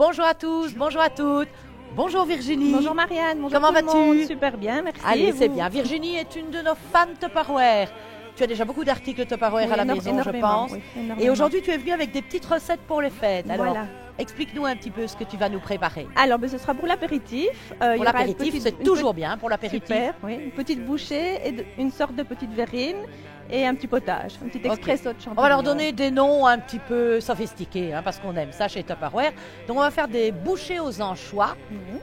Bonjour à tous, bonjour à toutes. Bonjour Virginie. Bonjour Marianne, bonjour. Comment vas-tu? Super bien, merci. Allez, c'est bien. Virginie est une de nos fans Tupperware. Tu as déjà beaucoup d'articles Tupperware à la maison, je pense. Oui, et aujourd'hui, tu es venue avec des petites recettes pour les fêtes. Alors, voilà. Explique-nous un petit peu ce que tu vas nous préparer. Alors, ce sera pour l'apéritif. Pour l'apéritif, c'est toujours bien pour l'apéritif. Super, oui. Une petite bouchée et une sorte de petite verrine et un petit potage, un petit expresso de champignons. On va leur donner des noms un petit peu sophistiqués, parce qu'on aime ça chez Tupperware. Donc, on va faire des bouchées aux anchois.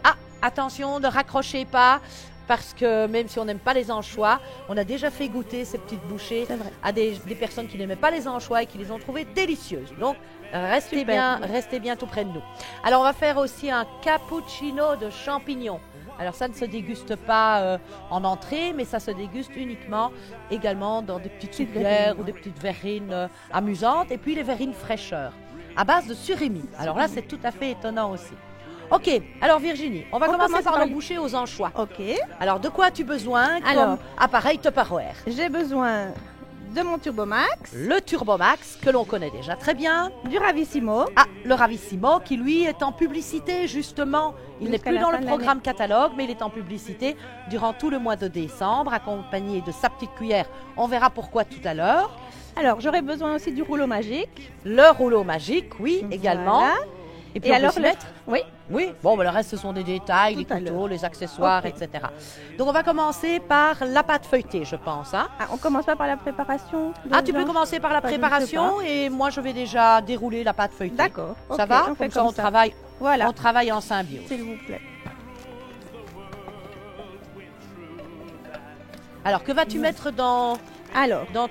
Ah, attention, ne raccrochez pas. Parce que même si on n'aime pas les anchois, on a déjà fait goûter ces petites bouchées à des personnes qui n'aimaient pas les anchois et qui les ont trouvées délicieuses. Donc, restez bien tout près de nous. Alors, on va faire aussi un cappuccino de champignons. Alors, ça ne se déguste pas en entrée, mais ça se déguste uniquement également dans des petites soupières ou des petites verrines amusantes. Et puis, les verrines fraîcheurs à base de surimi. Alors là, c'est tout à fait étonnant aussi. Ok, alors Virginie, on va commencer par le boucher aux anchois. Ok. Alors, de quoi as-tu besoin comme appareil Tupperware? J'ai besoin de mon Turbomax. Le Turbomax, que l'on connaît déjà très bien. Du Ravissimo. Ah, le Ravissimo, qui lui est en publicité justement. Il n'est plus dans le programme catalogue, mais il est en publicité durant tout le mois de décembre, accompagné de sa petite cuillère. On verra pourquoi tout à l'heure. Alors, j'aurai besoin aussi du rouleau magique. Le rouleau magique, oui, également. Et puis, alors, oui, bon, le reste, ce sont des détails, les couteaux, les accessoires, etc. Donc, on va commencer par la pâte feuilletée, je pense. Hein. Ah, on commence pas par la préparation? Tu peux commencer par la préparation et moi, je vais déjà dérouler la pâte feuilletée. D'accord. Ça va? Comme ça, on travaille en symbiose. S'il vous plaît. Alors, que vas-tu mettre dans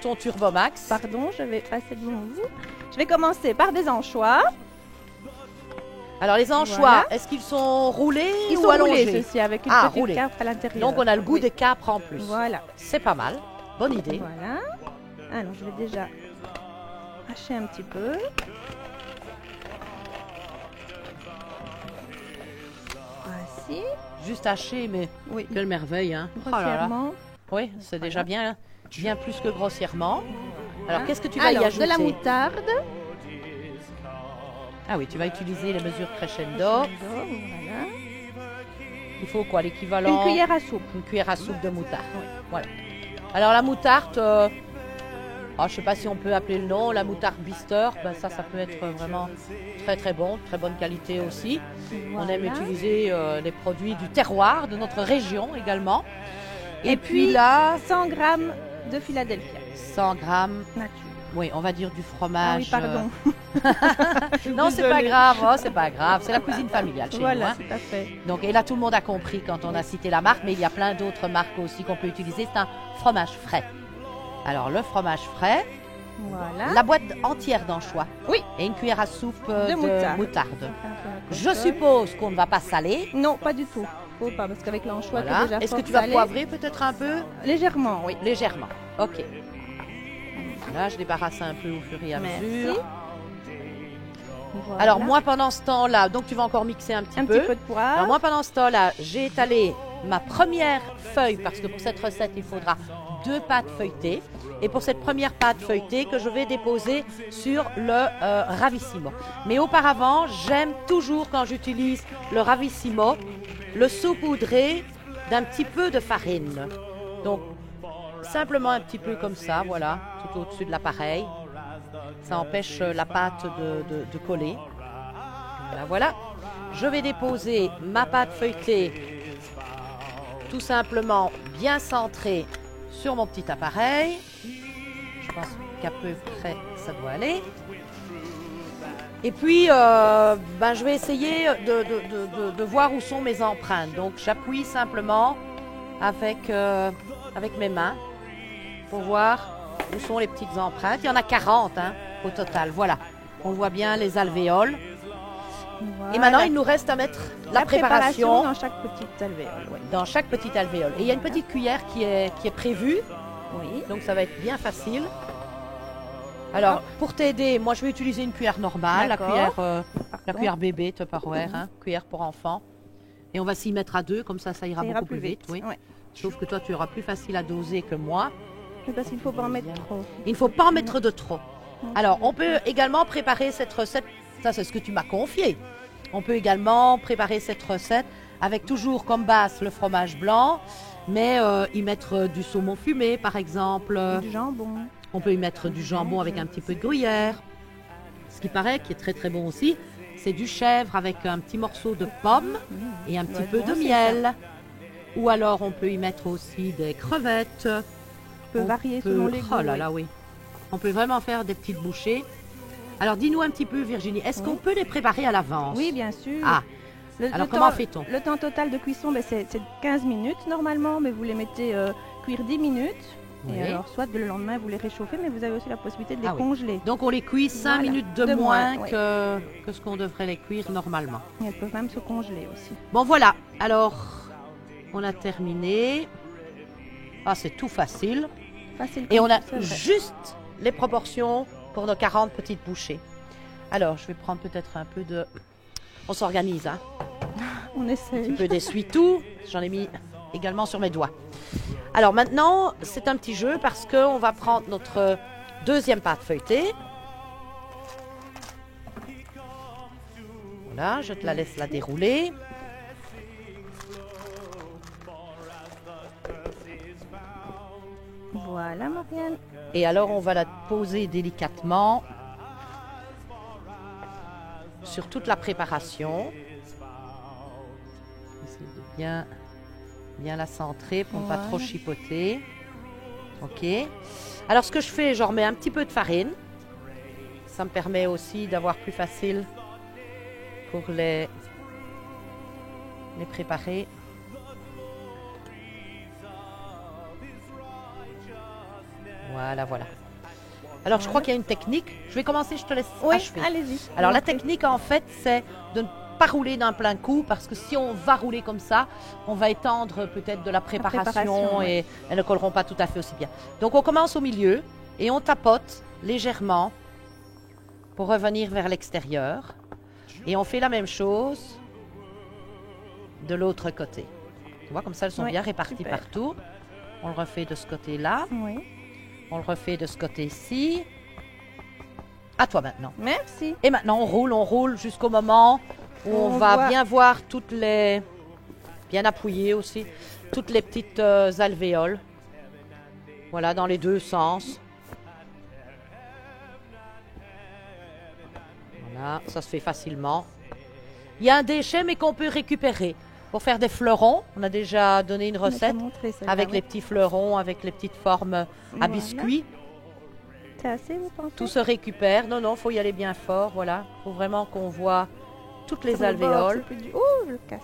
ton Turbomax? Pardon, je vais passer devant vous. Je vais commencer par des anchois. Alors, les anchois, est-ce qu'ils sont roulés ou allongés? Ils sont roulés, ceux-ci, avec une petite capre à l'intérieur. Donc, on a le goût des capres en plus. Voilà. C'est pas mal. Bonne idée. Voilà. Alors, je vais déjà hacher un petit peu. Voici. Juste haché, mais quelle merveille. Hein. Grossièrement. Oui, c'est déjà bien plus que grossièrement. Alors, qu'est-ce que tu vas y ajouter? De la moutarde. Ah oui, tu vas utiliser les mesures crescendo. Voilà. Il faut quoi, l'équivalent? Une cuillère à soupe. Une cuillère à soupe de moutarde. Voilà. Alors la moutarde, je ne sais pas si on peut appeler le nom, la moutarde Bister, ça peut être vraiment très très bon, très bonne qualité aussi. Voilà. On aime utiliser les produits du terroir, de notre région également. Et puis là, 100 g de Philadelphia. 100 g. Nature. Oui, on va dire du fromage. Ah oui, pardon. Non, c'est pas grave, c'est pas grave. C'est la cuisine familiale chez nous. Voilà, tout à fait. Donc, et là, tout le monde a compris quand on a cité la marque, mais il y a plein d'autres marques aussi qu'on peut utiliser. C'est un fromage frais. Alors, le fromage frais. Voilà. La boîte entière d'anchois. Oui. Et une cuillère à soupe de moutarde. Je suppose qu'on ne va pas saler. Non, pas du tout. Faut pas, parce qu'avec l'anchois, voilà. Déjà est-ce que tu vas poivrer peut-être un peu? Légèrement, oui. Légèrement. Ok. Là, je débarrasse un peu au fur et à mesure. Voilà. Alors, moi, pendant ce temps-là, donc tu vas encore mixer un petit peu. Un petit peu de poivre. Alors, moi, pendant ce temps-là, j'ai étalé ma première feuille, parce que pour cette recette, il faudra 2 pâtes feuilletées. Et pour cette première pâte feuilletée que je vais déposer sur le Ravissimo. Mais auparavant, j'aime toujours, quand j'utilise le Ravissimo, le saupoudrer d'un petit peu de farine. Donc, simplement un petit peu comme ça, voilà, tout au-dessus de l'appareil. Ça empêche la pâte de coller. Voilà. Je vais déposer ma pâte feuilletée tout simplement bien centrée sur mon petit appareil. Je pense qu'à peu près ça doit aller. Et puis, je vais essayer de voir où sont mes empreintes. Donc, j'appuie simplement avec mes mains pour voir où sont les petites empreintes. Il y en a 40 au total. Voilà. On voit bien les alvéoles. Voilà. Et maintenant, il nous reste à mettre la préparation dans chaque petite alvéole. Oui. Dans chaque petite alvéole. Et il y a une petite cuillère qui est prévue. Oui. Donc, ça va être bien facile. Alors, pour t'aider, moi, je vais utiliser une cuillère normale, la cuillère bébé, Tupperware, cuillère pour enfants. Et on va s'y mettre à 2, comme ça ira beaucoup plus vite. Oui. Ouais. Sauf que toi, tu auras plus facile à doser que moi. Parce qu'il ne faut pas en mettre trop. Il ne faut pas en mettre de trop. Alors, on peut également préparer cette recette. Ça, c'est ce que tu m'as confié. On peut également préparer cette recette avec toujours comme base le fromage blanc, mais y mettre du saumon fumé par exemple. Du jambon. On peut y mettre du jambon avec un petit peu de gruyère. Ce qui paraît, qui est très très bon aussi, c'est du chèvre avec un petit morceau de pomme et un petit peu de miel. Ou alors on peut y mettre aussi des crevettes. On peut varier selon les goûts. Oh là là, oui. On peut vraiment faire des petites bouchées. Alors dis-nous un petit peu Virginie, est-ce qu'on peut les préparer à l'avance? Oui, bien sûr. Ah, alors comment fait-on? Le temps total de cuisson, c'est 15 minutes normalement, mais vous les mettez cuire 10 minutes. Oui. Et alors, soit le lendemain, vous les réchauffez, mais vous avez aussi la possibilité de les congeler. Donc on les cuit 5 Voilà. minutes de moins oui. que ce qu'on devrait les cuire normalement. Et elles peuvent même se congeler aussi. Bon voilà, alors on a terminé. Ah, c'est tout facile. Facile. Et on a c'est vrai. juste les proportions pour nos 40 petites bouchées. Alors, je vais prendre peut-être un peu de... On s'organise, hein. On Un petit essaye. peu d'essuie-tout. J'en ai mis également sur mes doigts. Alors maintenant, c'est un petit jeu parce qu'on va prendre notre deuxième pâte feuilletée. Voilà, je te la laisse la dérouler. Voilà, Marianne. Et alors, on va la poser délicatement sur toute la préparation. Essayer de bien la centrer pour ne pas trop chipoter. Ok. Alors, ce que je fais, je remets un petit peu de farine. Ça me permet aussi d'avoir plus facile pour les préparer. Voilà, voilà. Alors, je crois qu'il y a une technique. Je vais commencer, je te laisse Oui, achever. allez-y. Alors, la technique, en fait, c'est de ne pas rouler d'un plein coup, parce que si on va rouler comme ça, on va étendre peut-être de la préparation ouais. et elles ne colleront pas tout à fait aussi bien. Donc, on commence au milieu et on tapote légèrement pour revenir vers l'extérieur. Et on fait la même chose de l'autre côté. Tu vois, comme ça, elles sont Oui, bien réparties super. partout. On le refait de ce côté-là. Oui. On le refait de ce côté-ci. À toi maintenant. Merci. Et maintenant, on roule jusqu'au moment où on va voit- bien voir toutes les... Bien appuyer aussi. Toutes les petites alvéoles. Voilà, dans les deux sens. Voilà, ça se fait facilement. Il y a un déchet, mais qu'on peut récupérer. Pour faire des fleurons, on a déjà donné une On a recette montré celle-là, avec oui. les petits fleurons, avec les petites formes à Voilà. biscuits. C'est assez, vous pensez? Tout se récupère. Non, non, faut y aller bien fort. Voilà, faut vraiment qu'on voit toutes les Sur le bord, alvéoles. c'est plus dur. Oh, je le casse.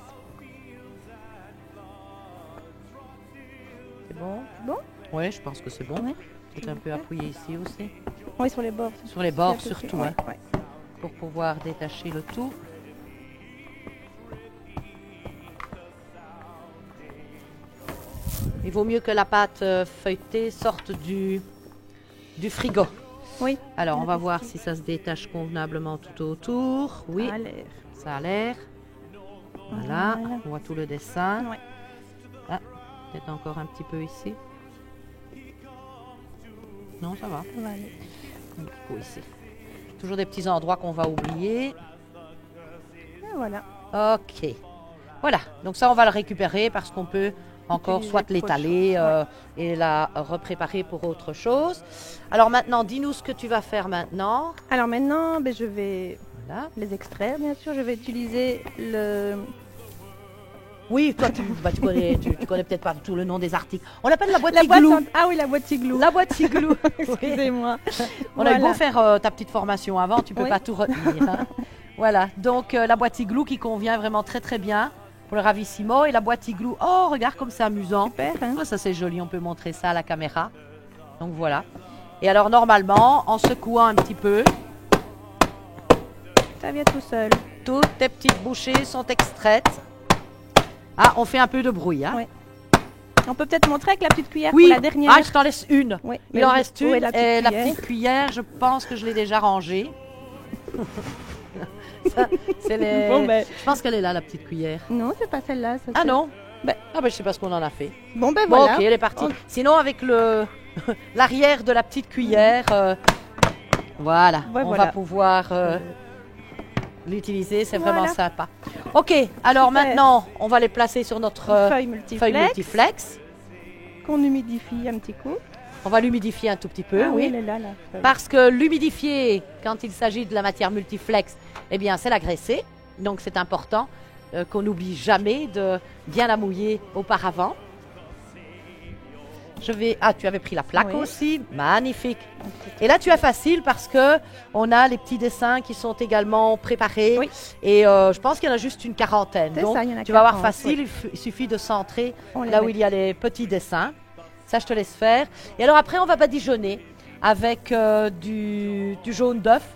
C'est bon? Bon? Oui, je pense que c'est bon. Ouais. Peut-être un peu appuyé ici aussi. Oui, sur les bords. Sur les bords C'est à peu surtout, près, hein, ouais. pour pouvoir détacher le tout. Il vaut mieux que la pâte feuilletée sorte du frigo. Oui. Alors, on va voir si ça se détache convenablement tout autour. Oui, Ça a l'air. ça a l'air. Voilà, Voilà. on voit tout le dessin. Ouais. Ah, peut-être encore un petit peu ici. Non, ça va. Ça va aller. Un petit peu ici. Toujours des petits endroits qu'on va oublier. Et voilà. Ok. Voilà, donc ça, on va le récupérer parce qu'on peut encore Utiliser soit pour autre l'étaler chose, et la repréparer pour autre chose. Alors maintenant, dis-nous ce que tu vas faire maintenant. Alors maintenant, je vais Voilà. les extraire, bien sûr. Je vais utiliser le... Oui, toi, tu connais, tu connais peut-être pas tout le nom des articles. On l'appelle la boîte La boîte igloo. Ah oui, la boîte igloo. La boîte igloo. Oui. Excusez-moi. On a eu beau Voilà. faire ta petite formation avant, tu peux Oui. pas tout retenir. Hein. Voilà, donc la boîte igloo qui convient vraiment très très bien pour le ravissimo. Et la boîte igloo, oh regarde comme c'est amusant. Super, hein? Oh, ça c'est joli, on peut montrer ça à la caméra. Donc voilà. Et alors normalement, en secouant un petit peu, Ça vient tout seul. toutes tes petites bouchées sont extraites. Ah, on fait un peu de bruit. Hein. Oui. On peut peut-être montrer avec la petite cuillère Oui, pour la dernière. ah, je t'en laisse une. Oui, Il en reste où une. est la petite Et la cuillère petite cuillère, je pense que je l'ai déjà rangée. Ça, c'est les... Bon, Je pense qu'elle est là, la petite cuillère. Non, c'est pas celle-là. ça, Ah c'est- non Ben- Ah ben je sais pas ce qu'on en a fait. Bon, Bon, voilà. ok, elle est partie. On- Sinon, avec le l'arrière de la petite cuillère, voilà, Ouais, on voilà. va pouvoir l'utiliser, c'est Voilà. vraiment sympa. Ok, alors Super. maintenant, on va les placer sur notre Feuille feuille multiflex multiflex. qu'on humidifie un petit coup. On va l'humidifier un tout petit peu, Ah oui. elle est là, la feuille. Parce que l'humidifier, quand il s'agit de la matière multiflex, eh bien, c'est la graisser. Donc, c'est important qu'on n'oublie jamais de bien la mouiller auparavant. Ah, tu avais pris la plaque Oui. aussi. Magnifique. Et là, tu as facile parce que on a les petits dessins qui sont également préparés. Oui. Et je pense qu'il y en a juste une quarantaine. C'est Donc, ça, il y en a tu vas voir 40, facile. Il suffit de centrer On les là où met. il y a les petits dessins. Ça, je te laisse faire. Et alors après, on va badigeonner avec du jaune d'œuf.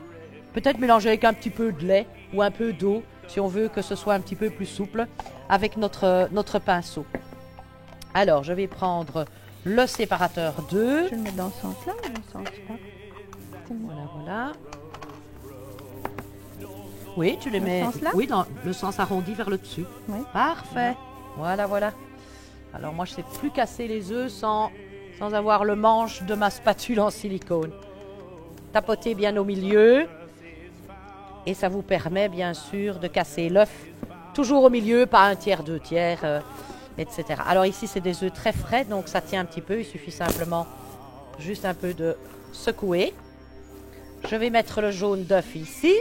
Peut-être mélanger avec un petit peu de lait ou un peu d'eau, si on veut que ce soit un petit peu plus souple, avec notre pinceau. Alors, je vais prendre le séparateur d'œufs. Je le mets dans ce sens-là ou dans ce sens-là? Voilà, voilà. Oui, tu les Dans ce mets sens-là? oui, dans le sens arrondi vers le dessus. Oui. Parfait. Voilà, voilà. Alors moi, je sais plus casser les œufs sans avoir le manche de ma spatule en silicone. Tapotez bien au milieu. Et ça vous permet, bien sûr, de casser l'œuf. Toujours au milieu, pas un tiers, deux tiers, etc. Alors ici, c'est des œufs très frais, donc ça tient un petit peu. Il suffit simplement juste un peu de secouer. Je vais mettre le jaune d'œuf ici.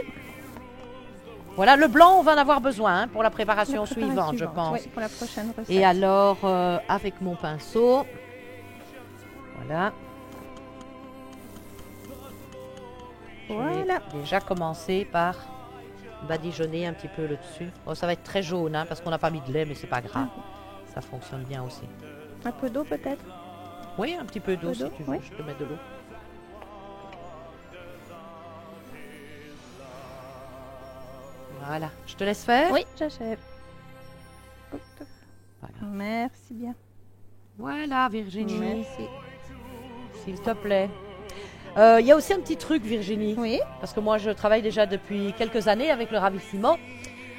Voilà, le blanc, on va en avoir besoin pour la préparation, La préparation suivante, je pense. Oui, pour la prochaine recette. Et alors, avec mon pinceau, voilà. Voilà. Je vais déjà commencer par badigeonner un petit peu le dessus. Oh, ça va être très jaune, parce qu'on n'a pas mis de lait, mais c'est pas grave. Ça fonctionne bien aussi. Un peu d'eau peut-être? Oui, un petit peu d'eau Peu si d'eau, tu veux. oui. Je te mets de l'eau. Voilà, je te laisse faire. Oui, j'achève. Voilà, Merci bien. voilà Virginie, Merci. s'il te plaît. Il y a aussi un petit truc, Virginie. Oui. Parce que moi, je travaille déjà depuis quelques années avec le ravissement.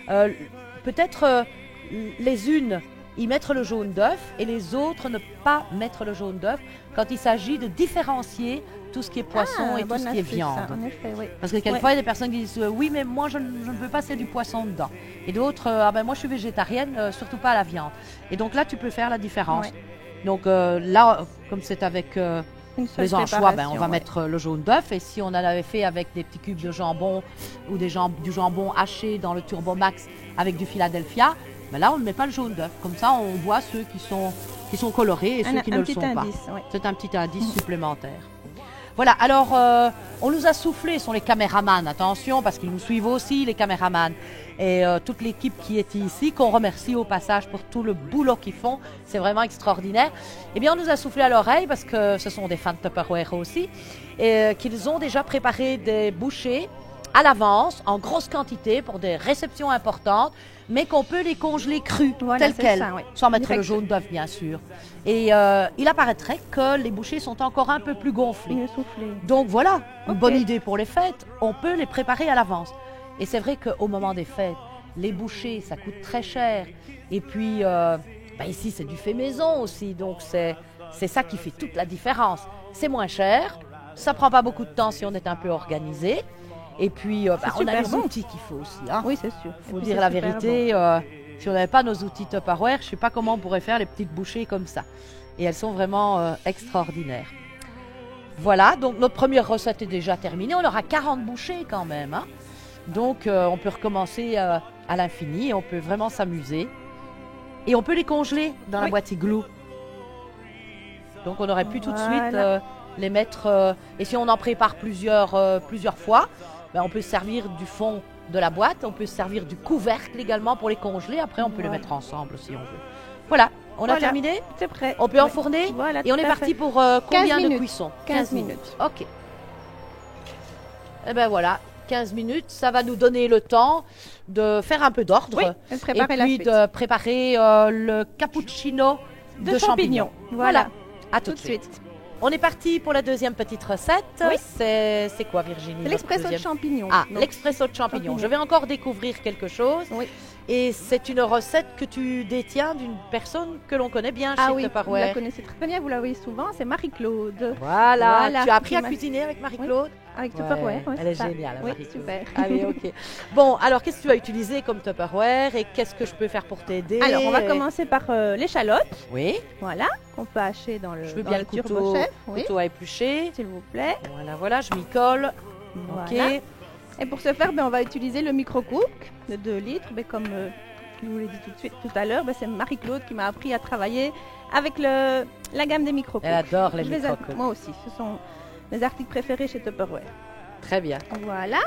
Peut-être les unes y mettre le jaune d'œuf et les autres ne pas mettre le jaune d'œuf quand il s'agit de différencier tout ce qui est poisson et tout bonne ce qui est astuce, viande. ça, en effet, oui. Parce que quelquefois, il y a des personnes qui disent oui, mais moi, je ne veux pas, c'est du poisson dedans. Et d'autres, ah ben moi, je suis végétarienne, surtout pas à la viande. Et donc là, tu peux faire la différence. Ouais. Donc là, comme c'est avec Une seule les anchois, ben, on préparation, va ouais. mettre le jaune d'œuf. Et si on en avait fait avec des petits cubes de jambon ou du jambon haché dans le Turbo Max avec du Philadelphia, ben là, on ne met pas le jaune d'œuf. Comme ça, on voit ceux qui sont colorés et ceux qui ne le sont pas. Oui. C'est un petit indice supplémentaire. Voilà, alors on nous a soufflé, ce sont les caméramans, attention, parce qu'ils nous suivent aussi, les caméramans, et toute l'équipe qui est ici, qu'on remercie au passage pour tout le boulot qu'ils font, c'est vraiment extraordinaire. Eh bien, on nous a soufflé à l'oreille, parce que ce sont des fans de Tupperware aussi, et qu'ils ont déjà préparé des bouchées à l'avance, en grosse quantité, pour des réceptions importantes, mais qu'on peut les congeler crus, Voilà, tels c'est quels, ça, oui. sans mettre le Direct. jaune d'œuf, bien sûr. Et il apparaîtrait que les bouchées sont encore un peu plus gonflées. Mieux soufflé. Donc voilà, une Ok. bonne idée pour les fêtes, on peut les préparer à l'avance. Et c'est vrai qu'au moment des fêtes, les bouchées, ça coûte très cher. Et puis, ici, c'est du fait maison aussi, donc c'est ça qui fait toute la différence. C'est moins cher, ça prend pas beaucoup de temps si on est un peu organisé. Et puis, on a super les bon. outils qu'il faut aussi. Hein. Oui, c'est sûr. Il faut Et puis, dire c'est la super vérité, si on n'avait pas nos outils Tupperware, je ne sais pas comment on pourrait faire les petites bouchées comme ça. Et elles sont vraiment extraordinaires. Voilà, donc notre première recette est déjà terminée. On aura 40 bouchées quand même. Hein. Donc on peut recommencer à l'infini et on peut vraiment s'amuser. Et on peut les congeler dans la Oui. boîte igloo. Donc on aurait pu tout de suite Voilà. les mettre... et si on en prépare plusieurs fois, ben, on peut se servir du fond de la boîte, on peut se servir du couvercle également pour les congeler. Après, on peut les Voilà. mettre ensemble si on veut. Voilà, on a Voilà. terminé. C'est prêt. On peut Oui. enfourner. Voilà, Et on tout est à parti fait. pour combien de minutes. cuisson 15 minutes. Ok. Eh ben voilà, 15 minutes, ça va nous donner le temps de faire un peu d'ordre. Oui, et de préparer et la puis suite. de préparer le cappuccino de champignons. Voilà. À tout de suite. On est parti pour la deuxième petite recette. Oui. C'est quoi, Virginie? C'est notre l'expresso de deuxième champignons. Ah, Donc, l'expresso de champignons. champignons. Je vais encore découvrir quelque chose. Oui. Et c'est une recette que tu détiens d'une personne que l'on connaît bien Ah chez oui, vous Tupperware. la connaissez très bien, vous la voyez souvent, c'est Marie-Claude. Voilà. Voilà. Tu as appris à Ma- cuisiner avec Marie-Claude? avec Tupperware. Ouais, elle est c'est ça. géniale, Oui, Marie-Claude. super. Allez, ok. Bon, alors qu'est-ce que tu vas utiliser comme Tupperware et qu'est-ce que je peux faire pour t'aider? Alors, on va commencer par l'échalote. Oui, Voilà, qu'on peut hacher dans le, je veux dans bien le le couteau, turbo-chef. Oui, couteau à éplucher. s'il vous plaît. Voilà, voilà, je m'y colle. Voilà. Ok. Et pour ce faire, on va utiliser le micro-cook de 2 litres. Comme je vous l'ai dit tout à l'heure, c'est Marie-Claude qui m'a appris à travailler avec la gamme des micro-cooks. Elle adore les micro. Moi aussi, ce sont mes articles préférés chez Tupperware. Très bien. Voilà.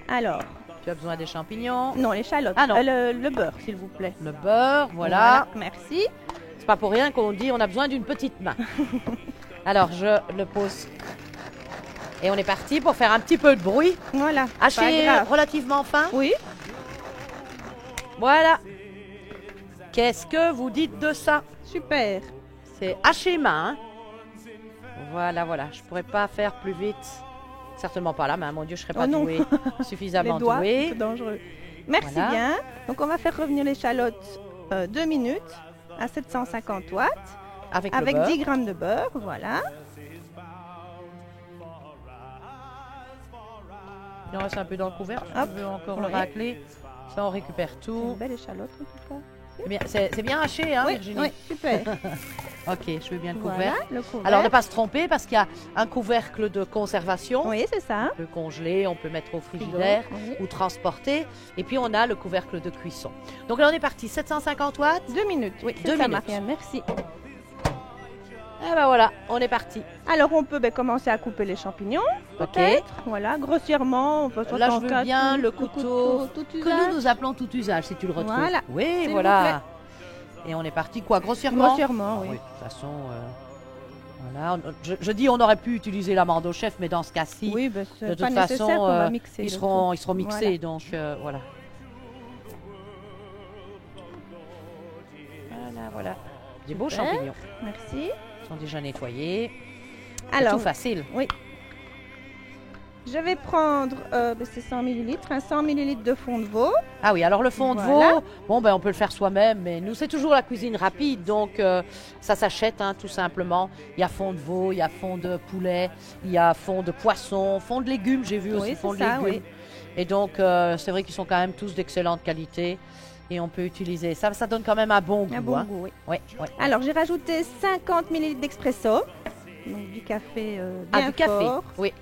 Alors, Tu as besoin des champignons. non, l'échalote. Ah non. Le beurre, s'il vous plaît. Le beurre, voilà. Merci. C'est pas pour rien qu'on dit on a besoin d'une petite main. Alors, je le pose. Et on est parti pour faire un petit peu de bruit. Voilà. Haché Pas grave. relativement fin. Oui. Voilà. Qu'est-ce que vous dites de ça? Super. C'est haché main. Hein. Voilà, voilà. Je pourrais pas faire plus vite. Certainement pas la main. Mon Dieu, je serais pas non. douée. Les Suffisamment doigts, douée. c'est dangereux. Merci Voilà. bien. Donc, on va faire revenir l'échalote 2 minutes à 750 watts Avec, avec le beurre. 10 grammes de beurre. Voilà. Il en reste un peu dans le couvert. Hop. Je veux encore le Ouais. racler. Ça, on récupère C'est tout. une belle échalote en tout cas. C'est bien haché, hein, Oui, Virginie? oui, super. Ok, je veux bien le Voilà, couvercle. le couvercle. Alors, ne pas se tromper parce qu'il y a un couvercle de conservation. Oui, c'est ça. On peut congeler, on peut mettre au frigidaire Oui. ou transporter. Et puis, on a le couvercle de cuisson. Donc là, on est parti. 750 watts. 2 minutes. Oui, c'est 2 ça, minutes. Marianne, merci. Ah ben voilà, on est parti. Alors, on peut commencer à couper les champignons. Ok. Peut-être. Voilà, grossièrement. On peut Là, je en veux quatre, bien le le couteau tout que usage. nous appelons tout usage, si tu le retrouves. Voilà, Oui, s'il voilà. Et on est parti quoi, grossièrement? Grossièrement, oui. Oui, de toute façon, voilà. Je dis on aurait pu utiliser l'amande au chef, mais dans ce cas-ci, Oui, de c'est toute pas façon, nécessaire, on va mixer. ils le seront tout. mixés, Voilà. donc voilà. Voilà, voilà. Des beaux Super. champignons. Merci. Ils sont déjà nettoyés. C'est Alors, tout facile. je vais prendre, c'est 100 ml, un 100 ml de fond de veau. Ah oui, alors le fond de Voilà. veau, bon ben on peut le faire soi-même, mais nous c'est toujours la cuisine rapide, donc ça s'achète hein, tout simplement. Il y a fond de veau, il y a fond de poulet, il y a fond de poisson, fond de légumes, j'ai vu aussi Oui, fond de c'est ça, légumes. oui. Et donc c'est vrai qu'ils sont quand même tous d'excellente qualité et on peut utiliser ça, ça donne quand même un bon goût. Un bon hein. goût, oui. Ouais, ouais. Alors, j'ai rajouté 50 ml d'expresso. Donc, du café bien Du café, fort. oui.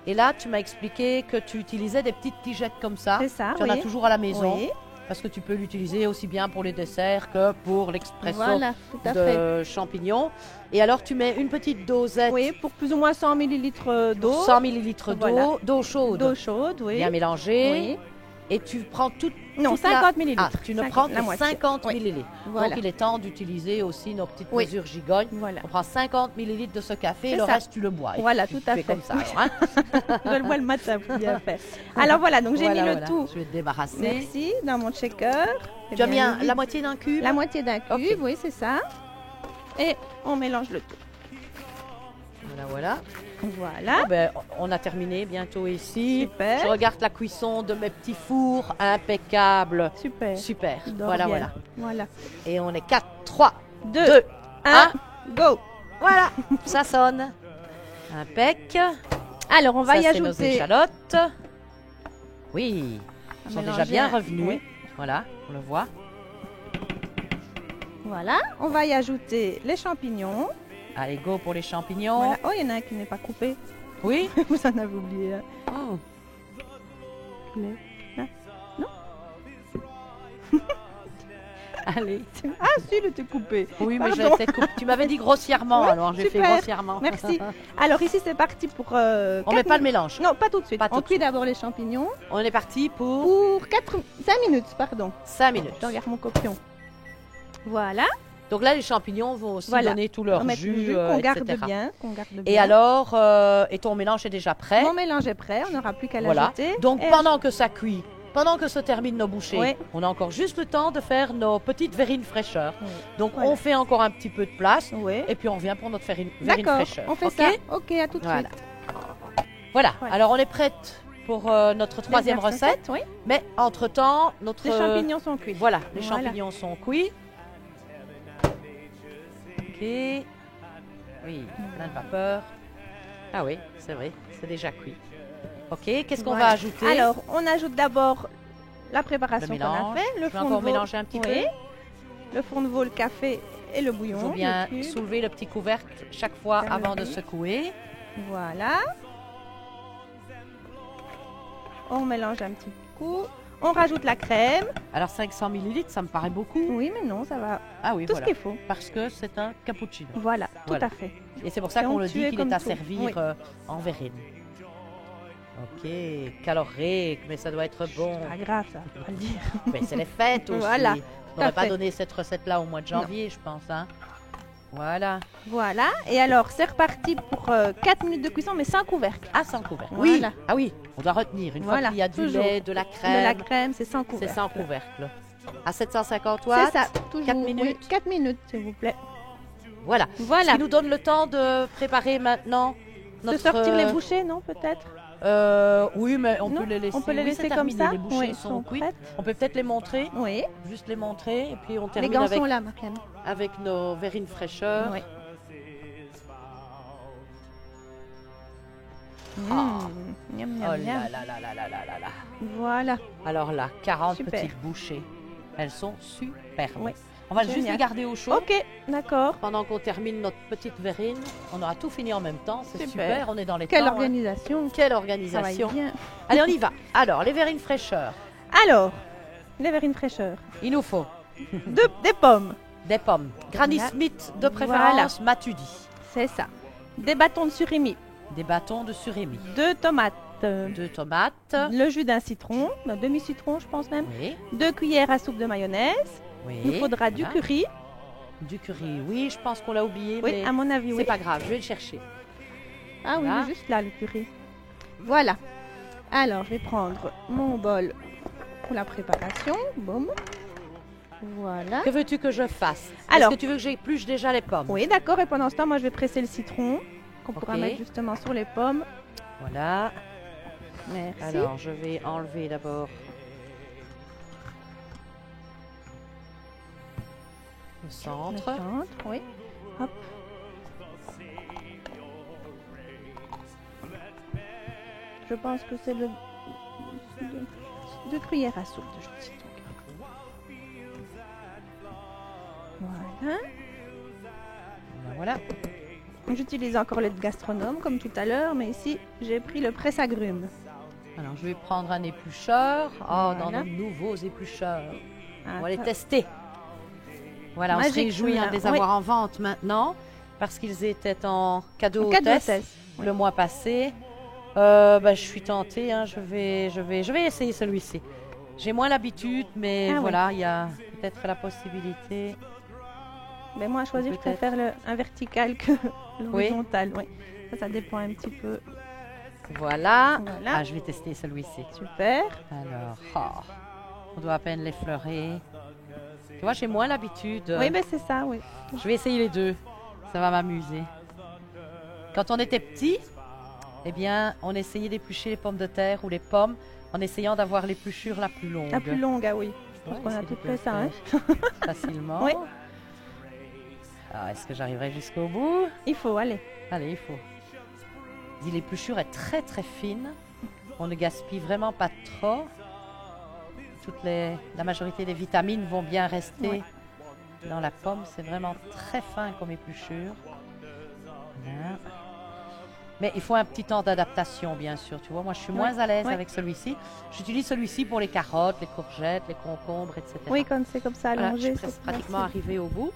Et là, tu m'as expliqué que tu utilisais des petites tigettes comme ça. C'est ça, Tu en as oui. toujours à la maison. Oui. Parce que tu peux l'utiliser aussi bien pour les desserts que pour l'expresso Voilà, tout à fait. de champignons. Et alors, tu mets une petite dosette, Oui, pour plus ou moins 100 ml d'eau. 100 ml d'eau, Voilà. d'eau chaude, D'eau chaude, oui. bien mélangée. Oui. Et tu prends toute. Non, toute 50 ml. Ah, tu ne prends la que moitié. 50 Oui. ml. Voilà. Donc, il est temps d'utiliser aussi nos petites Oui. mesures gigognes. Voilà. On prend 50 ml de ce café et C'est le ça. reste, tu le bois. Et Voilà, tu tout à fais fait. comme ça. alors, hein. Je le vois le matin pour bien faire. Alors voilà, donc j'ai Voilà, mis le voilà. tout. Je vais te débarrasser. Merci, dans mon shaker. Tu as mis Bien la moitié d'un cube. la moitié d'un cube, Ok. oui, c'est ça. Et on mélange le tout. Voilà, voilà. Voilà. Ah ben, on a terminé bientôt ici. Super. Je regarde la cuisson de mes petits fours, impeccable. Super. Super. Dors Voilà, bien. voilà. Voilà. Et on est 4, 3, 2, 2, 1, go. Voilà, ça sonne. Impec. Alors, on va Ça, y c'est nos ajouter. échalotes. Oui, ils sont déjà mélanger bien un- revenus. oui. Voilà, on le voit. Voilà, on va y ajouter les champignons. Allez, go pour les champignons. Voilà. Oh, il y en a un qui n'est pas coupé. Oui. Vous en avez oublié. Hein. Oh. Hein? Non. Allez. Ah, si, il était coupé. Oui, mais Pardon. tu m'avais dit grossièrement, Ouais, alors j'ai fait super. grossièrement. Merci. Alors ici, c'est parti pour. On met pas le mélange. Non, pas tout de suite. Pas tout On de cuit suite. d'abord les champignons. On est parti pour Pour 5 minutes, pardon. 5 minutes. Je regarde mon copion. Voilà. Donc là, les champignons vont aussi Voilà. donner tout On leur met le jus, qu'on garde etc. bien. Qu'on garde bien. Et alors, et ton mélange est déjà prêt. Mon mélange est prêt. On n'aura plus qu'à Voilà. l'ajouter. Donc Et pendant que ça cuit, pendant que se terminent nos bouchées, Oui. on a encore juste le temps de faire nos petites verrines fraîcheur. Oui. Donc Voilà. on fait encore un petit peu de place Oui. et puis on revient pour notre verrine D'accord. fraîcheur. On fait Ok. ça. Ok, à tout de Voilà. suite. Voilà. Voilà. Alors on est prête pour notre troisième Deuxième recette. Oui. Mais entre-temps, notre... Les champignons sont cuits. Voilà, les Voilà. champignons sont cuits. Ok. Oui, plein de vapeur. Ah oui, c'est vrai, c'est déjà cuit. Ok, qu'est-ce qu'on Voilà. va ajouter? Alors, on ajoute d'abord la Le préparation qu'on mélange. a fait. Le Je vais fond de encore veau, mélanger un petit oui. Le fond de veau, le café et le peu. bouillon. Il faut bien le cube. soulever le petit couvercle chaque fois Faire le avant de riz. secouer. Voilà. On mélange un petit coup. On rajoute la crème. Alors 500 ml, ça me paraît beaucoup. Oui, mais non, ça va. Ah oui, Tout voilà. ce qu'il faut. Parce que c'est un cappuccino. Voilà, tout Voilà. à fait. Et c'est pour ça Et qu'on on le tue dit qu'il comme est à tout. servir Oui. en verrine. Ok, calorique, mais ça doit être bon. Pas grave, ça, faut pas le dire. Mais c'est les fêtes aussi. Voilà, On n'aurait à pas fait. donné cette recette-là au mois de janvier, je pense. Hein. Voilà. Voilà. Et alors, c'est reparti pour 4 minutes de cuisson, mais sans couvercle. Ah, sans couvercle. Voilà. Oui. Ah oui, on doit retenir. Une fois Voilà, qu'il y a du toujours. lait, de la De la crème, crème, c'est sans c'est couvercle. sans couvercle. À 750 C'est watts. ça, toujours. 4 Oui, minutes. 4 minutes, s'il vous plaît. Voilà. Ce Voilà. qui nous donne le temps de préparer maintenant De notre... sortir les bouchées, non, peut-être? Oui, mais on Non, peut les laisser. on peut les Oui, laisser c'est comme terminé, ça. Les bouchées Oui, sont sont cuites. prêtes. On peut peut-être les montrer, Oui. juste les montrer, et puis on Les termine gants avec, sont là, Marianne. avec nos verrines fraîcheur. Oui. Ah. Miam, Oh miam, là miam. là là là là là là là. Voilà. Alors là, 40 Super. petites bouchées. Elles sont superbes. Oui. On va juste Génial. les garder au chaud. Ok, d'accord. Pendant qu'on termine notre petite verrine, on aura tout fini en même temps. C'est Super. super. On est dans les Quelle temps. Hein. organisation. Quelle Ça va organisation. bien. Allez, on y va. Alors, les verrines fraîcheur. Alors, les verrines fraîcheur. Il nous faut Des pommes. des pommes. Granny Voilà. Smith de préférence, m'as-tu dit. C'est ça. Des bâtons de surimi. Des bâtons de surimi. 2 tomates. 2 tomates. Le jus d'un citron, d'un demi-citron, je pense même. Oui. 2 cuillères à soupe de mayonnaise. Oui. Il nous faudra du Voilà. curry. Du curry. Oui, je pense qu'on l'a oublié, Oui, mais à mon avis, c'est oui. pas grave. Je vais le chercher. Ah oui, Voilà. il est juste là, le curry. Voilà. Alors, je vais prendre mon bol pour la préparation. Boum. Voilà. Que veux-tu que je fasse? Alors. Est-ce que tu veux que j'épluche déjà les pommes? Oui, d'accord. Et pendant ce temps, moi, je vais presser le citron qu'on pourra Ok. mettre justement sur les pommes. Voilà. Merci. Alors, je vais enlever d'abord le Le centre. centre, oui. Hop. Je pense que c'est le 2 cuillères à soupe de jus de citron. Voilà. Ben voilà. J'utilise encore le gastronome comme tout à l'heure, mais ici j'ai pris le presse-agrumes. Alors, je vais prendre un éplucheur. Oh, dans Voilà. nos nouveaux éplucheurs. On va les Attends. tester. Voilà, on se Magique, réjouit hein, de les celui-là. avoir en vente maintenant parce qu'ils étaient en cadeau Cadeau hôtesse hôtesse, oui. le mois passé. Je suis tentée, hein, je vais essayer celui-ci. J'ai moins l'habitude, mais Ah oui. voilà, il y a peut-être la possibilité. Mais moi, à choisir, je Peut-être. préfère un vertical que l'horizontal. Oui. Ça dépend un petit peu. Voilà. Voilà. Ah, je vais tester celui-ci. Super. Alors, on doit à peine l'effleurer. Tu vois, j'ai moins l'habitude. Oui, ben c'est ça, oui. Je vais essayer les deux. Ça va m'amuser. Quand on était petit, eh bien, on essayait d'éplucher les pommes de terre ou les pommes en essayant d'avoir l'épluchure la plus longue. La plus longue, ah oui. Je pense Ouais, qu'on a essayer tout de le fait ça. Hein. faire facilement. Oui. Alors, est-ce que j'arriverai jusqu'au bout? Il faut, allez. Allez, il faut. Dis, l'épluchure est très très fine. On ne gaspille vraiment pas trop. La majorité des vitamines vont bien rester Ouais. dans la pomme. C'est vraiment très fin comme épluchure. Voilà. Mais il faut un petit temps d'adaptation, bien sûr. Tu vois, moi, je suis moins à l'aise ouais. avec celui-ci. J'utilise celui-ci pour les carottes, les courgettes, les concombres, etc. Oui, quand c'est comme ça Voilà, je allongé, suis c'est presque pratiquement facile. arrivée au bout.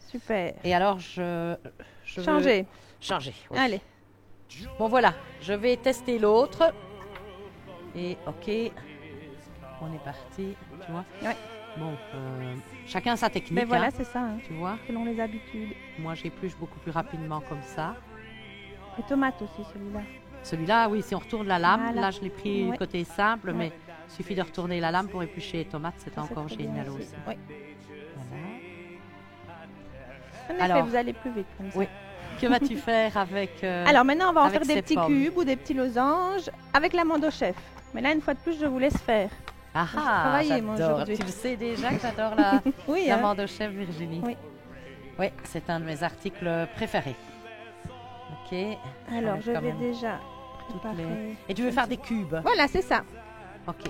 Super. Et alors, je veux Changer. changer. Oui. Allez. Bon, voilà. Je vais tester l'autre. Et OK. On est parti. Tu vois? Ouais. Bon, chacun sa technique. Mais voilà, hein, c'est ça, hein, tu vois? selon les habitudes. Moi, j'épluche beaucoup plus rapidement comme ça. Les tomates aussi, celui-là. Celui-là, oui, si on retourne la lame, Voilà. là, je l'ai pris Ouais. côté simple, Ouais. mais il suffit de retourner la lame pour éplucher les tomates. C'est Ça, c'est encore très bien génial aussi. Oui. Voilà. En effet, Alors. vous allez plus vite comme ça. Oui. Que vas-tu faire avec... Alors maintenant, on va en avec faire des ces petits pommes. cubes ou des petits losanges avec l'amande au chef. Mais là, une fois de plus, je vous laisse faire. Ah J'ai ah, travaillé, moi, j'adore. aujourd'hui. Tu le sais déjà que j'adore la Oui, hein. l'amande au chef, Virginie. Oui. Oui, c'est un de mes articles préférés. OK. Alors, Avec je quand vais même déjà toutes Parfait. les... Et tu veux faire des cubes? Voilà, c'est ça. Ok.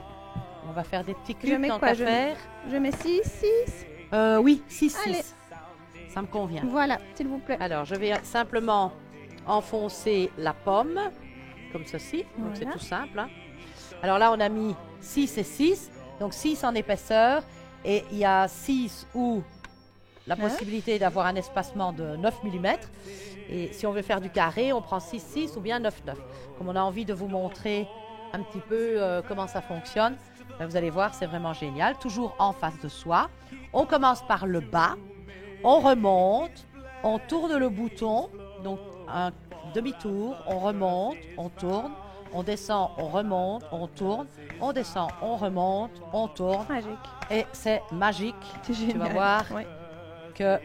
On va faire des petits Je cubes mets tant quoi? qu'à faire. Je mets 6, 6. Oui, 6, Allez. 6. Ça me convient. Voilà, s'il vous plaît. Alors, je vais simplement enfoncer la pomme, comme ceci. Donc, c'est Voilà. tout simple. Hein. Alors là, on a mis 6 et 6. Donc, 6 en épaisseur. Et il y a 6 où la Neuf. possibilité d'avoir un espacement de 9 mm. Et si on veut faire du carré, on prend 6, 6 ou bien 9, 9. Comme on a envie de vous montrer un petit peu comment ça fonctionne, ben, vous allez voir, c'est vraiment génial. Toujours en face de soi. On commence par le bas. On remonte, on tourne le bouton, donc un demi-tour, on remonte, on tourne, on descend, on remonte, on tourne, on descend, on remonte, on tourne, Magique. et c'est magique. C'est génial. Tu vas voir Oui. que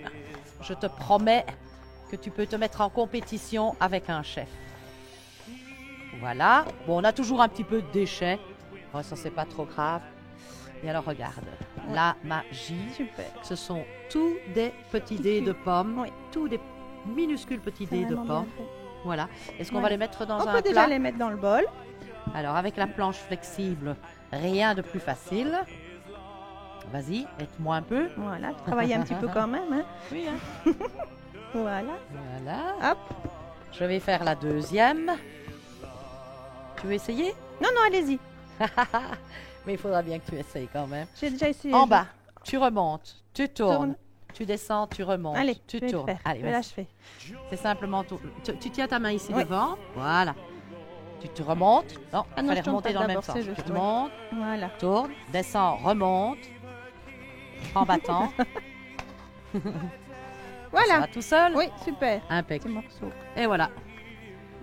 je te promets que tu peux te mettre en compétition avec un chef. Voilà. Bon, on a toujours un petit peu de déchets. Oh, ça, c'est pas trop grave. Et alors, regarde, Ouais. la magie. Super. Ce sont tous des petits dés de pommes, Oui. tous des minuscules petits C'est dés de vraiment bien pommes. fait. Voilà. Est-ce qu'on Ouais. va les mettre dans On un peut déjà plat? les mettre dans le bol. Alors, avec la planche flexible, rien de plus facile. Vas-y, aide-moi un peu. Voilà, travailler un petit peu quand même. Hein. Oui, hein. Voilà. Voilà. Hop. Je vais faire la deuxième. Tu veux essayer? Non, non, allez-y. Mais il faudra bien que tu essayes quand même. J'ai déjà essayé. En bas, tu remontes, tu tournes, Tourne. tu descends, tu remontes, Allez, tu je vais le tournes. faire. Allez, Là, vas-y. je fais. C'est simplement tu tiens ta main ici Oui. devant. Voilà. Tu te remontes. Non, Ah il non, fallait je tourne remonter pas dans le même d'abord, sens. c'est juste, Tu oui. montes, Voilà. tourne, descends, remonte. En battant. Ça Voilà. va tout seul. Oui, super. Impec. Petit morceau. Et voilà.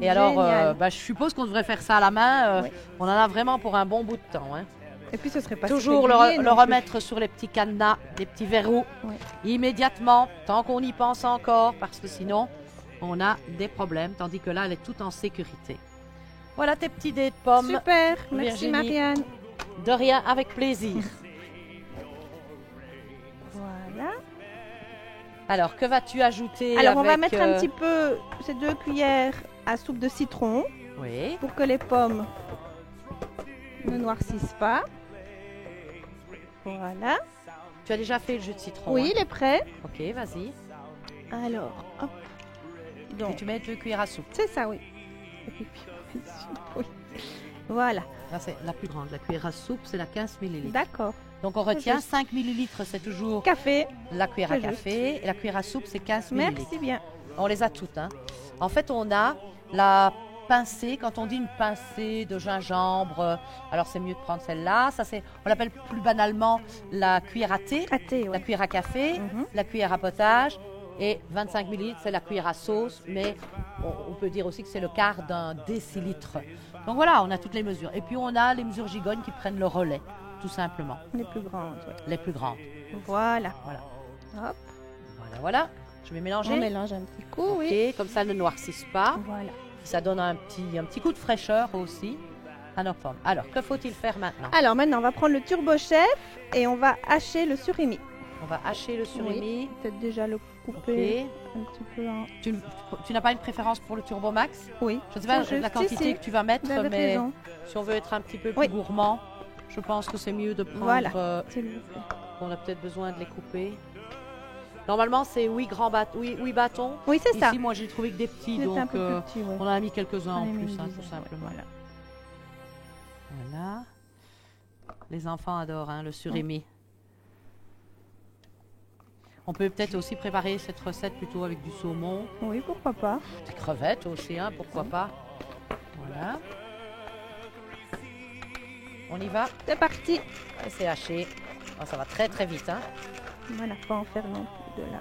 Et alors, Génial. je suppose qu'on devrait faire ça à la main. Oui. On en a vraiment pour un bon bout de temps. Hein. Et puis, ce serait pas Toujours si régulier le non plus. remettre sur les petits cadenas, les petits verrous, Oui. immédiatement, tant qu'on y pense encore, parce que sinon, on a des problèmes. Tandis que là, elle est toute en sécurité. Voilà tes petits dés de pommes. Super. Merci, Virginie. Marianne. De rien, avec plaisir. Voilà. Alors, que vas-tu ajouter Alors, on va avec, mettre un petit peu ces 2 cuillères à soupe de citron Oui. pour que les pommes ne noircissent pas. Voilà. Tu as déjà fait le jus de citron. Oui, hein? il est prêt. Ok, vas-y. Alors, hop. Et Donc, tu mets 2 cuillères à soupe. c'est ça, oui. Oui. Voilà. Là, c'est la plus grande. La cuillère à soupe, c'est la 15 ml. D'accord. Donc, on retient juste. 5 ml, c'est toujours Café. la cuillère à C'est juste. café. Et la cuillère à soupe, c'est 15 ml. Merci bien. On les a toutes. Hein. En fait, on a la pincée. Quand on dit une pincée de gingembre, alors c'est mieux de prendre celle-là. Ça, on l'appelle plus banalement la cuillère à thé, À thé, la oui. cuillère à café, Mhm. la cuillère à potage. Et 25 ml, c'est la cuillère à sauce. Mais on peut dire aussi que c'est le quart d'un décilitre. Donc voilà, on a toutes les mesures. Et puis, on a les mesures gigognes qui prennent le relais, tout simplement. Les plus grandes, oui. Les plus grandes. Voilà. Voilà. Hop. Voilà, voilà. Je vais mélanger. On mélange un petit coup, Ok, oui. comme ça, elles ne noircissent pas. Voilà. Ça donne un petit coup de fraîcheur aussi à nos pommes. Alors, que faut-il faire maintenant? Alors maintenant, on va prendre le turbo chef et on va hacher le surimi. On va hacher le surimi. Peut-être déjà le Ok. couper un petit peu en... Tu n'as pas une préférence pour le Turbo Max? Oui. Je ne sais pas C'est la juste, quantité si, que tu vas mettre, vous avez mais raison. si on veut être un petit peu plus Oui. gourmand, je pense que c'est mieux de prendre... Voilà. S'il vous plaît. on a peut-être besoin de les couper. Normalement, c'est 8 bâtons. Oui, c'est ça. Ici, moi, j'ai trouvé que des petits, Il était un donc peu plus petit, oui. on en a mis quelques-uns On en a mis plus, une hein, dizaine, tout simplement. voilà. Voilà. Les enfants adorent hein, le surimi. On peut peut-être aussi préparer cette recette plutôt avec du saumon, Oui, pourquoi pas. des crevettes aussi, hein, pourquoi pas. Voilà. On y va. C'est parti. Et c'est haché. Oh, ça va très très vite. Hein. Voilà, pas en faire non plus de là.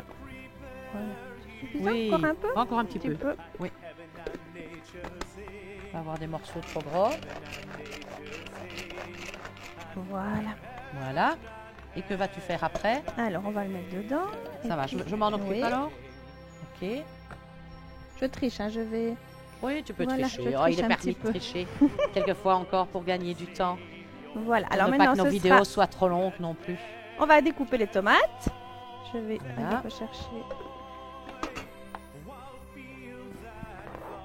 Voilà. Suffisant, Oui, encore un peu. encore un petit Un petit peu. peu. Oui. On va avoir des morceaux trop gros. Voilà. Voilà. Et que vas-tu faire après? Alors, on va le mettre dedans. Ça Et va, puis- je m'en occupe oui. alors. Ok. Je triche, hein, je vais... Oui, tu peux Voilà, tricher. je Oh, il triche est un permis petit de peu. tricher. Quelquefois encore pour gagner du temps. Voilà. Pour Alors ne pas maintenant, que nos ce vidéos sera... soient trop longues non plus. On va découper les tomates. Je vais Voilà. aller rechercher...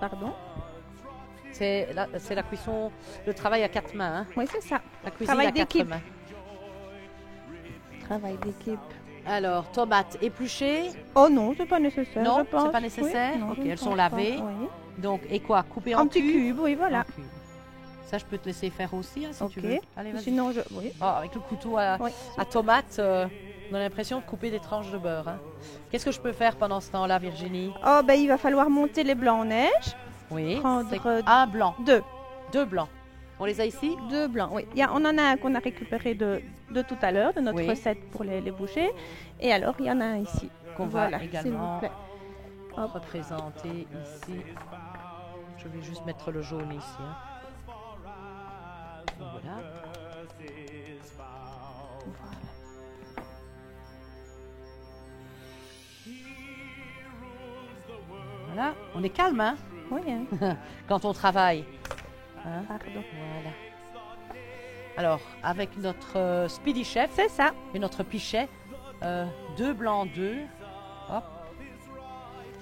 Pardon. c'est la cuisson, le travail à 4 mains. Hein. Oui, c'est ça. La cuisine Travail à 4 d'équipe. mains. Travail d'équipe. Alors, tomates épluchées. Oh non, c'est pas nécessaire. Non, je pense. c'est pas nécessaire. Oui, non, Ok, je ne elles sont pense lavées. pas, oui. Donc, et quoi? Coupées En en petits cubes? cubes, oui, voilà. En cubes. Ça, je peux te laisser faire aussi, hein, si Ok. tu veux. Allez, vas-y. Sinon, oui. Oh, avec le couteau à Oui. tomates, on a l'impression de couper des tranches de beurre. Hein. Qu'est-ce que je peux faire pendant ce temps-là, Virginie? Oh, ben il va falloir monter les blancs en neige. Oui, Prendre c'est un blanc, 2 blancs. On les a ici? 2 blancs, oui. On en a un qu'on a récupéré de tout à l'heure, de notre Oui. recette pour les bouchées. Et alors, il y en a un ici. Qu'on Voilà, va s'il également vous plaît. Hop. représenter ici. Je vais juste mettre le jaune ici. Hein. Voilà. Voilà. On est calme, hein, Oui, hein. quand on travaille. Hein. Pardon. Voilà. Alors, avec notre Speedy Chef C'est ça. et notre pichet, 2 blancs, 2. Hop.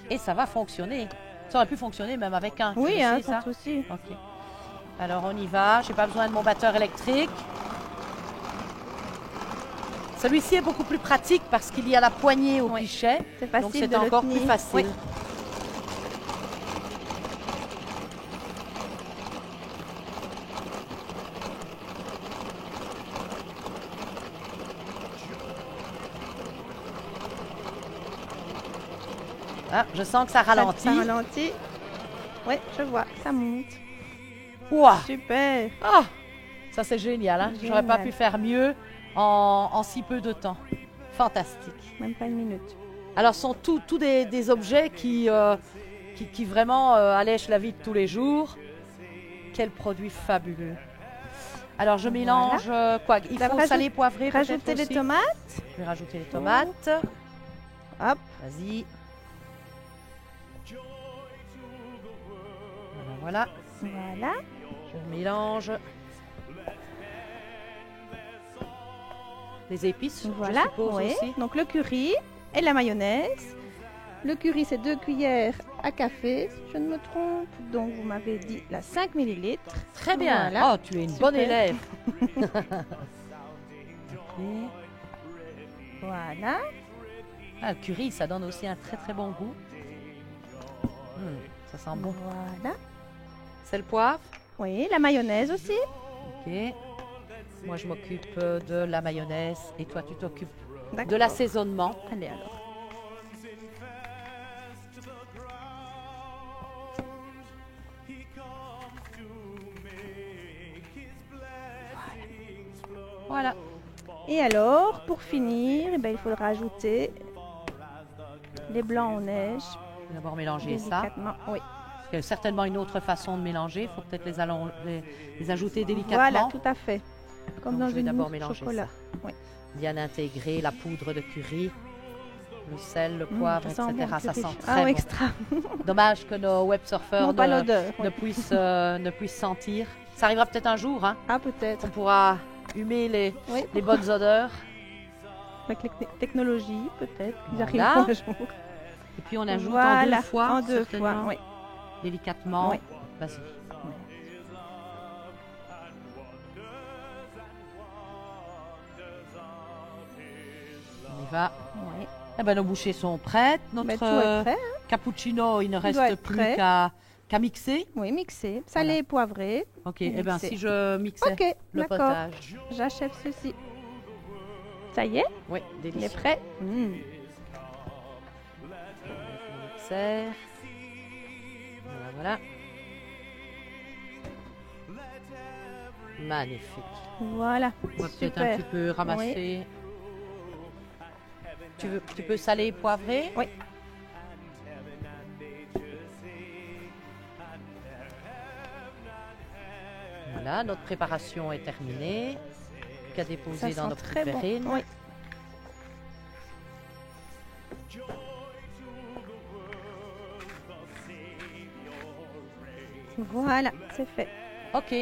Et ça va fonctionner. Ça aurait pu fonctionner même avec un. Oui, Tu hein, sais, ça? sans souci. Ok. Alors, on y va. J'ai pas besoin de mon batteur électrique. Celui-ci est beaucoup plus pratique parce qu'il y a la poignée au Oui. pichet. C'est facile Donc, c'est de le encore plus tenir. facile. Oui. Ah, je sens que ça ralentit. Ça ralentit. Oui, je vois, ça monte. Ouah. Super. Ah, ça c'est génial. Hein. J'aurais pas Génial. pu faire mieux en si peu de temps. Fantastique. Même pas une minute. Alors, ce sont tous des objets qui vraiment allègent la vie de tous les jours. Quel produit fabuleux. Alors, je mélange quoi? Il Ça faut rajoute- saler, poivrer, peut-être Rajouter les aussi. tomates. Je vais rajouter les tomates. Hop. Vas-y. Voilà, voilà. Voilà. Je mélange. Les épices, Voilà. je suppose Oui. aussi. Donc le curry et la mayonnaise. Le curry, c'est 2 cuillères à café, si je ne me trompe. Donc vous m'avez dit la 5 ml. Très bien. Voilà. Oh, tu es une bonne Super. élève. Voilà. Ah, le curry, ça donne aussi un très très bon goût. Ça sent bon. Voilà. C'est le poivre. Oui, la mayonnaise aussi. Ok. Moi, je m'occupe de la mayonnaise et toi, tu t'occupes de D'accord. l'assaisonnement. Allez alors. Voilà. Et alors, pour finir, eh ben, il faudra ajouter les blancs en neige. Je vais d'abord mélanger ça. Délicatement. Oui. Il y a certainement une autre façon de mélanger. Il faut peut-être les ajouter délicatement. Voilà, tout à fait. Comme Donc, dans je vais une d'abord mousse au mélanger chocolat. ça. Oui. Bien intégrer la poudre de curry, le sel, le poivre, ça sent etc. bon, Ça curry. sent Ah, très oui, bon. extra. Dommage que nos web surfeurs Non, pas l'odeur. ne puissent sentir. Ça arrivera peut-être un jour. Hein. Ah, peut-être. On pourra humer Oui. les bonnes odeurs. Avec les technologies, peut-être. Ils Voilà. arriveront un jour. Et puis on ajoute Voilà, en 2 fois. En 2 fois, certainement, oui. délicatement. Oui. Vas-y. On y va. Oui. Eh ben, nos bouchées sont prêtes. Notre Ben, tout est prêt. cappuccino, il ne doit reste être plus prêt. qu'à mixer. Oui, mixé. Salé et poivré. Ok, Et eh ben, mixer. si je mixais Ok, le d'accord. potage. J'achève ceci. Ça y est, Oui, il est délicieux. prêt. Mixer. Voilà, voilà. Magnifique. Voilà. On va peut-être un Super. petit peu ramasser. Tu peux saler et poivrer? Oui. Voilà, notre préparation est terminée. Qu'à déposer Ça dans sent notre très bon. verrine. Oui. Voilà, c'est fait. Ok,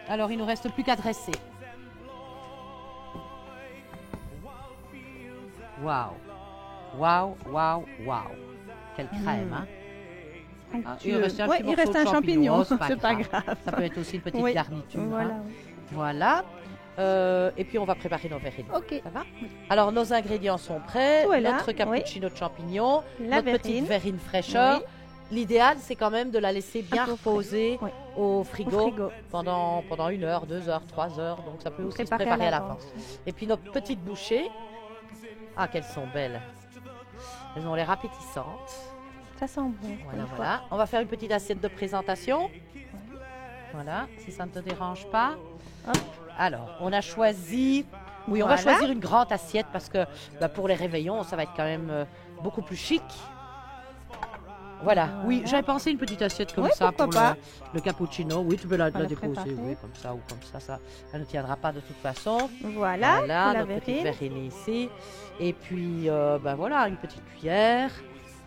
alors il nous reste plus qu'à dresser. Waouh, waouh, waouh, waouh. Quelle crème, hein? Il reste un ouais, petit il morceau reste de un champignon, c'est c'est pas grave. Ça peut être aussi une petite Oui, garniture. voilà. Hein. Voilà. Et puis on va préparer nos verrines. Ok. Ça va? Alors nos ingrédients sont prêts. Tout est là, Notre cappuccino de champignons, La notre petite verrine. verrine fraîcheur. Oui. L'idéal, c'est quand même de la laisser bien peu frais. reposer Oui. au Au frigo, frigo. pendant 1 heure, 2 heures, 3 heures. Donc ça peut aussi se Préparer préparer à à l'avance. Et puis nos petites bouchées. Ah, qu'elles sont belles. Elles ont l'air appétissantes. Ça sent bon. Voilà, une fois. voilà. On va faire une petite assiette de présentation. Voilà, si ça ne te dérange pas. Hop. Alors, on a choisi... Oui, on va Voilà. choisir une grande assiette parce que pour les réveillons, ça va être quand même beaucoup plus chic. Voilà, oui, j'avais pensé une petite assiette comme Oui, ça pour pourquoi pas. le cappuccino. Oui, tu peux la la déposer, préparer. oui, comme ça ou comme ça, elle ne tiendra pas de toute façon. Voilà, pour la notre petite verrine. verrine ici. Et puis, voilà, une petite cuillère.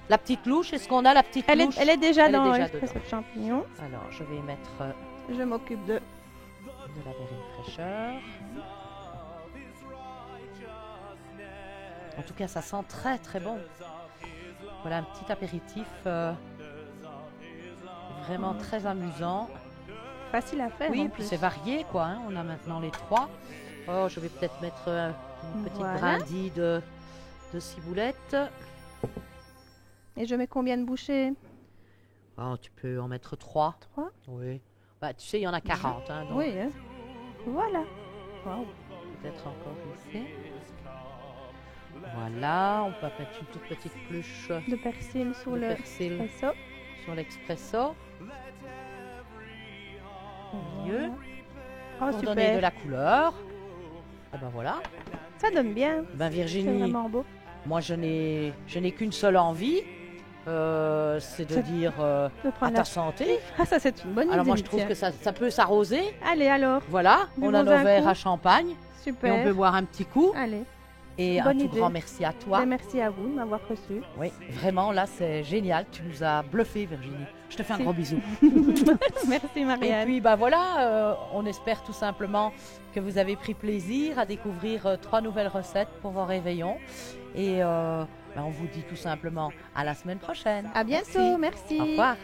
La petite louche, est-ce qu'on a la petite louche? Elle est déjà Elle est dans déjà l'espresso dedans. de champignons. Alors, je vais mettre Je m'occupe de... de la verrine fraîcheur. En tout cas, ça sent très très bon. Voilà un petit apéritif vraiment très amusant. Facile à faire. Oui, en puis plus. c'est varié quoi. Hein. On a maintenant les 3. Oh, je vais peut-être mettre une petite Voilà. brindille de ciboulette. Et je mets combien de bouchées? Oh, tu peux en mettre 3. 3. Oui. Bah, tu sais, il y en a 40. Hein, donc Oui, hein. Voilà. Wow. peut-être encore ici. Voilà, on peut mettre une toute petite pluche De persil sur de le persil espresso. sur l'expresso. Au milieu. Oh, Pour super. donner de la couleur. Et ben voilà. Ça donne bien. Ben C'est Virginie, vraiment beau. moi je n'ai qu'une seule envie, c'est de C'est dire De à prendre ta la... santé. Ah, ça, c'est une bonne idée. Alors moi je trouve tiens. que ça peut s'arroser. Allez, alors. Voilà, on a Buvons nos un verres coup. à champagne et Super. on peut boire un petit coup. Allez. Et un Bonne tout idée. grand merci à toi. Ben, merci à vous de m'avoir reçu. Oui, vraiment là c'est génial. Tu nous as bluffé Virginie. Je te fais un Si. gros bisou. Merci, Et Marianne. puis bah voilà, on espère tout simplement que vous avez pris plaisir à découvrir 3 nouvelles recettes pour vos réveillons. Et on vous dit tout simplement à la semaine prochaine. À bientôt. Merci. Au revoir.